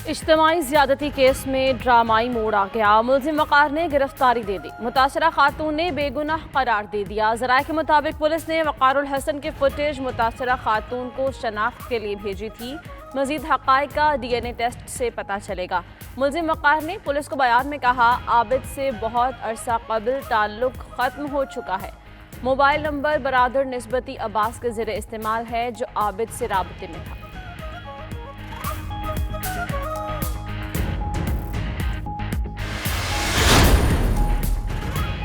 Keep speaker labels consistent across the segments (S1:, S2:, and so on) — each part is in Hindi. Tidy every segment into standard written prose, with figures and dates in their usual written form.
S1: इज्तिमाई ज्यादती केस में ड्रामाई मोड़ आ गया। मुलजिम वक़ार ने गिरफ्तारी दे दी। मुतासरा खातून ने बेगुनाह करार दे दिया। ज़राए के मुताबिक पुलिस ने वक़ारुल हसन की फुटेज मुतासरा खातून को शनाख्त के लिए भेजी थी। मजीद हक़ाइक़ का DNA टेस्ट से पता चलेगा। मुलजिम वक़ार ने पुलिस को बयान में कहा, आबिद से बहुत अरसा कबल ताल्लुक़ ख़त्म हो चुका है। मोबाइल नंबर बरादर निस्बती अब्बास के ज़रिए इस्तेमाल है जो आबिद से राबते में था।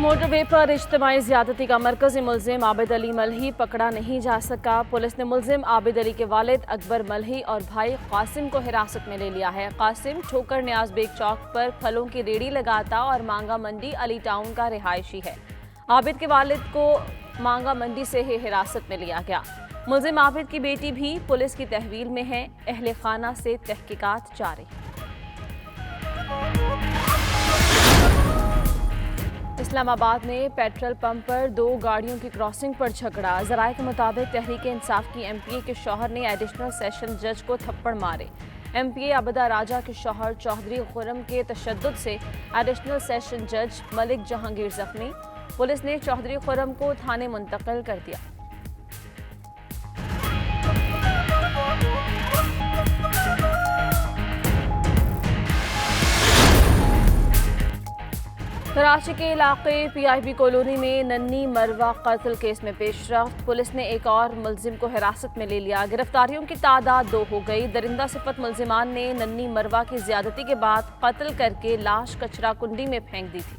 S1: मोटरवे पर इज्तिमाई ज्यादती का मरकजी मुलजिम आबिद अली मलही पकड़ा नहीं जा सका। पुलिस ने मुलजिम आबिद अली के वालिद अकबर मलही और भाई कासिम को हिरासत में ले लिया है। कासिम ठोकर न्याज बेग चौक पर फलों की रेडी लगाता और मांगा मंडी अली टाउन का रिहायशी है। आबिद के वालिद को मांगा मंडी से ही हिरासत में लिया गया। मुलजिम आबिद की बेटी भी पुलिस की तहवील में है। अहले खाना से तहकीकात जारी। इस्लामाबाद में पेट्रोल पंप पर दो गाड़ियों की क्रॉसिंग पर झगड़ा। ज़राए के मुताबिक तहरीक इंसाफ की MPA के शौहर ने एडिशनल सेशन जज को थप्पड़ मारे। MPA आबदा राजा के शौहर चौधरी खुर्रम के तशद्दुद से एडिशनल सेशन जज मलिक जहांगीर जख्मी। पुलिस ने चौधरी खुर्रम को थाने मुंतकिल कर दिया। कराची के इलाके PIB कॉलोनी में नन्नी मरवा कत्ल केस में पेशरफ्त। पुलिस ने एक और मुलजिम को हिरासत में ले लिया। गिरफ्तारियों की तादाद 2 हो गई। दरिंदा सिफत मुलजिमान ने नन्नी मरवा की ज्यादती के बाद कत्ल करके लाश कचरा कुंडी में फेंक दी थी।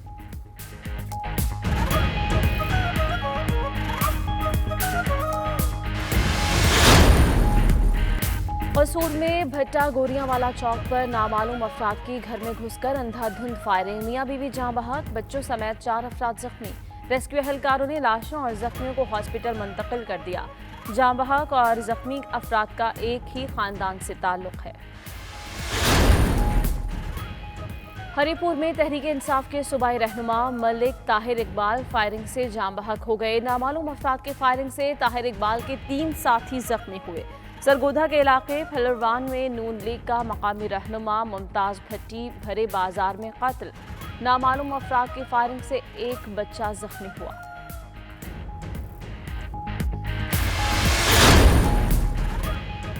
S1: कसूर में भट्टा गोरियावाला चौक पर नामालूम अफराद की घर में घुसकर अंधाधुंध फायरिंग। मियां बीवी जाँ बहक, बच्चों समेत 4 अफराद जख्मी। रेस्क्यू एहलकारों ने लाशों और जख्मियों को हॉस्पिटल मुंतकिल कर दिया। जाँ बहक और जख्मी अफराद का एक ही खानदान से ताल्लुक है। हरीपुर में तहरीक इंसाफ के सूबाई रहनुमा मलिक ताहिर इकबाल फायरिंग से जाँ बहक हो गए। नामालूम अफराद की फायरिंग से ताहिर इकबाल के 3 साथी जख्मी हुए। सरगोधा के इलाके फलरवान में नून लीग का मकामी रहनुमा मुमताज भट्टी भरे बाजार में कत्ल। नामालूम अफराद की फायरिंग से एक बच्चा जख्मी हुआ।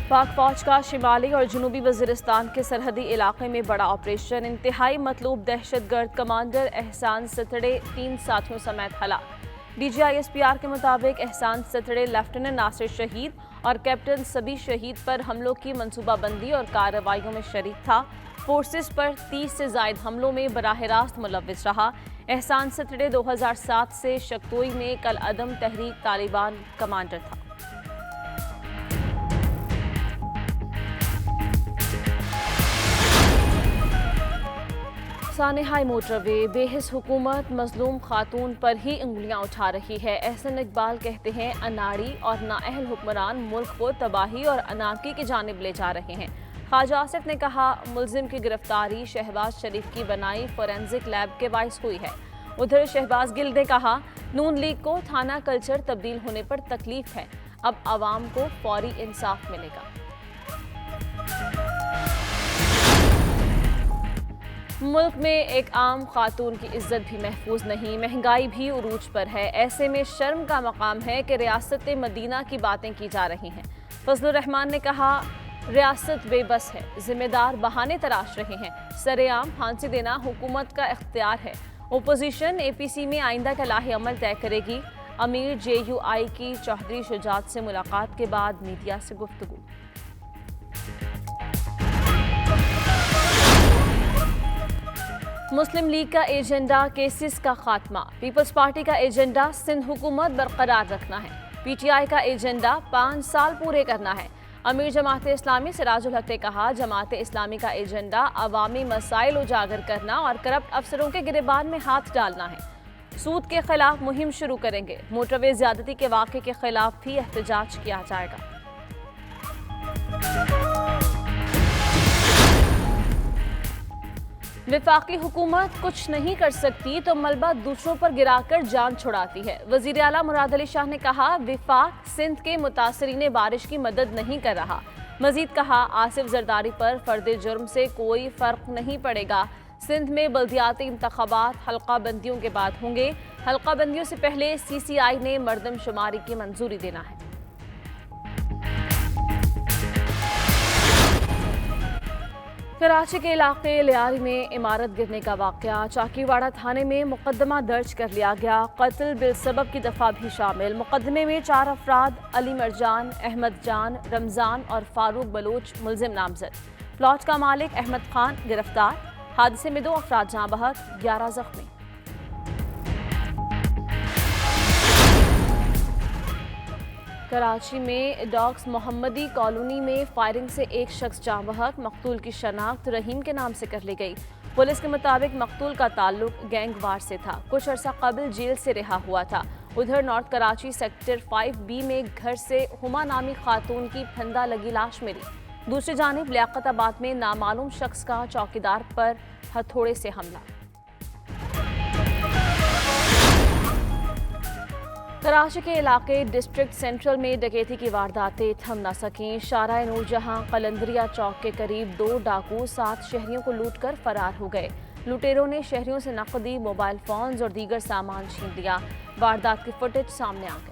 S1: पाक फौज का शिमाली और जनूबी वजीरिस्तान के सरहदी इलाके में बड़ा ऑपरेशन। इंतहाई मतलूब दहशतगर्द कमांडर एहसान सतड़े 3 साथियों समेत हलाक। DGI SPR के मुताबिक एहसान सतड़े लेफ्टिनेंट नासिर शहीद और कैप्टन सबी शहीद पर हमलों की मंसूबाबंदी और कार्रवाइयों में शरीक था। फोर्सेस पर 30 से जायद हमलों में बराह रास्त मुलव्विस रहा। एहसान सतड़े 2007 से शक्तोई में कल अदम तहरीक तालिबान कमांडर था। सानेहाई मोटरवे बेहिस हुकूमत मजलूम खातून पर ही उंगलियां उठा रही है। एहसन इकबाल कहते हैं अनाड़ी और नाअहल हुक्मरान मुल्क को तबाही और अनाकी की जानिब ले जा रहे हैं। ख्वाजा आसिफ ने कहा, मुलजिम की गिरफ्तारी शहबाज शरीफ की बनाई फोरेंसिक लैब के बाइस हुई है। उधर शहबाज गिल ने कहा, नून लीग को थाना कल्चर तब्दील होने पर तकलीफ है, अब आवाम को फौरी इंसाफ मिलेगा। मुल्क में एक आम खातून की इज्जत भी महफूज नहीं, महंगाई भी उरूज पर है। ऐसे में शर्म का मकाम है कि रियासत मदीना की बातें की जा रही हैं। फजलुर रहमान ने कहा, रियासत बेबस है, जिम्मेदार बहाने तराश रहे हैं। सरेआम फांसी देना हुकूमत का इख्तियार है। ओपोजिशन APC में आइंदा का लाहे अमल तय करेगी। अमीर JUI की चौधरी शुजात से मुलाकात के बाद मीडिया से गुफ्तगू। मुस्लिम लीग का एजेंडा केसेस का खात्मा। पीपल्स पार्टी का एजेंडा सिंध हुकूमत बरकरार रखना है। PTI का एजेंडा 5 साल पूरे करना है। अमीर जमात इस्लामी सिराजुल हक ने कहा, जमात इस्लामी का एजेंडा अवामी मसाइल उजागर करना और करप्ट अफसरों के गिरबान में हाथ डालना है। सूद के खिलाफ मुहिम शुरू करेंगे। मोटरवे ज्यादती के वाक़े के खिलाफ भी एहतजाज किया जाएगा। वफाकी हुकूमत कुछ नहीं कर सकती तो मलबा दूसरों पर गिराकर जान छुड़ाती है। वज़ीर आला मुराद अली शाह ने कहा, विफाक सिंध के मुतासरीन बारिश की मदद नहीं कर रहा। मजीद कहा, आसिफ जरदारी पर फर्द जुर्म से कोई फर्क नहीं पड़ेगा। सिंध में बल्दियाती इंतखाबात हल्का बंदियों के बाद होंगे। हल्का बंदियों से पहले CCI ने मर्दमशुमारी की मंजूरी देना है। कराची के इलाके लियारी में इमारत गिरने का वाकया, चाकीवाड़ा थाने में मुकदमा दर्ज कर लिया गया। कत्ल बिलसबब की दफा भी शामिल। मुकदमे में 4 अफराद अली मरजान, अहमद जान, रमजान और फारूक बलोच मुलजिम नामजद। प्लॉट का मालिक अहमद खान गिरफ्तार। हादसे में 2 अफराद जहां बहक, 11 जख्मी। कराची में डॉक्स मोहम्मदी कॉलोनी में फायरिंग से एक शख्स जाँ बहक। मकतूल की शनाख्त रहीम के नाम से कर ली गई। पुलिस के मुताबिक मकतूल का ताल्लुक गैंगवार से था। कुछ अर्सा कबल जेल से रिहा हुआ था। उधर नॉर्थ कराची सेक्टर 5B में घर से हुमा नामी खातून की फंदा लगी लाश मिली। दूसरी जानिब लियाकताबाद में नामालूम शख्स का चौकीदार पर हथौड़े से हमला। कराची के इलाके डिस्ट्रिक्ट सेंट्रल में डकैती की वारदातें थम न सकें। शाहराह नूरजहां कलंदरिया चौक के करीब 2 डाकू 7 शहरियों को लूटकर फरार हो गए। लुटेरों ने शहरियों से नकदी, मोबाइल फोन्स और दीगर सामान छीन लिया। वारदात की फुटेज सामने आ गई।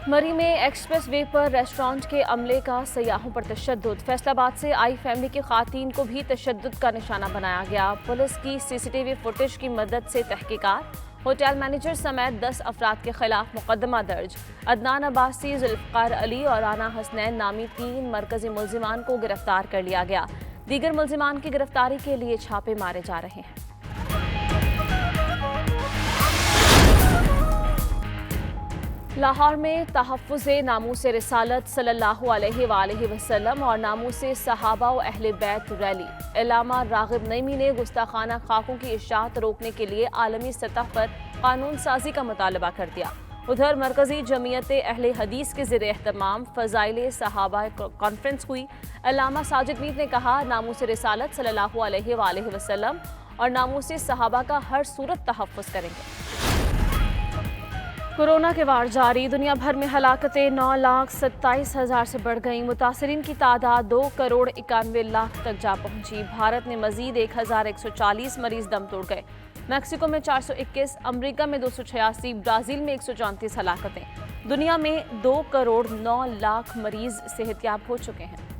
S1: मरी में एक्सप्रेस वे पर रेस्टोरेंट के अमले का सयाहों पर तशद्दुद। फैसलाबाद से आई फैमिली की खातून को भी तशद्दुद का निशाना बनाया गया। पुलिस की CCTV फुटेज की मदद से तहकीकात। होटल मैनेजर समेत 10 अफराद के खिलाफ मुकदमा दर्ज। अदनान अब्बासी, जुल्फकार अली और राना हसनैन नामी 3 मरकजी मुलजिमान को गिरफ्तार कर लिया गया। दीगर मुलजिमान की गिरफ्तारी के लिए छापे मारे जा रहे हैं। लाहौर में तहफ़्फ़ुज़े नामूसे रिसालत सल्लल्लाहु अलैहि वसल्लम और नामूसे सहाबा व अहले बैत रैली। अल्लामा राग़िब नईमी ने गुस्ताखाना खाकों की इशाअत रोकने के लिए आलमी सतह पर कानून साजी का मुतालबा कर दिया। उधर मरकजी जमीयत अहले हदीस के ज़ेर एहतमाम फ़ज़ाइल सहाबा कॉन्फ्रेंस हुई। अल्लामा साजिद मीर ने कहा, नामूसे रिसालत सल्लल्लाहु अलैहि वसल्लम और नामूसे सहाबा का हर सूरत तहफ़्फ़ुज़ करेंगे। कोरोना के वार जारी। दुनिया भर में हलाकतें 9,27,000 से बढ़ गईं। मुतासरीन की तादाद 2,91,00,000 तक जा पहुंची। भारत में मजीद 1,140 मरीज दम तोड़ गए। मैक्सिको में 421, अमरीका में 286, ब्राज़ील में 134 हलाकतें। दुनिया में 2,09,00,000 मरीज सेहतयाब हो चुके हैं।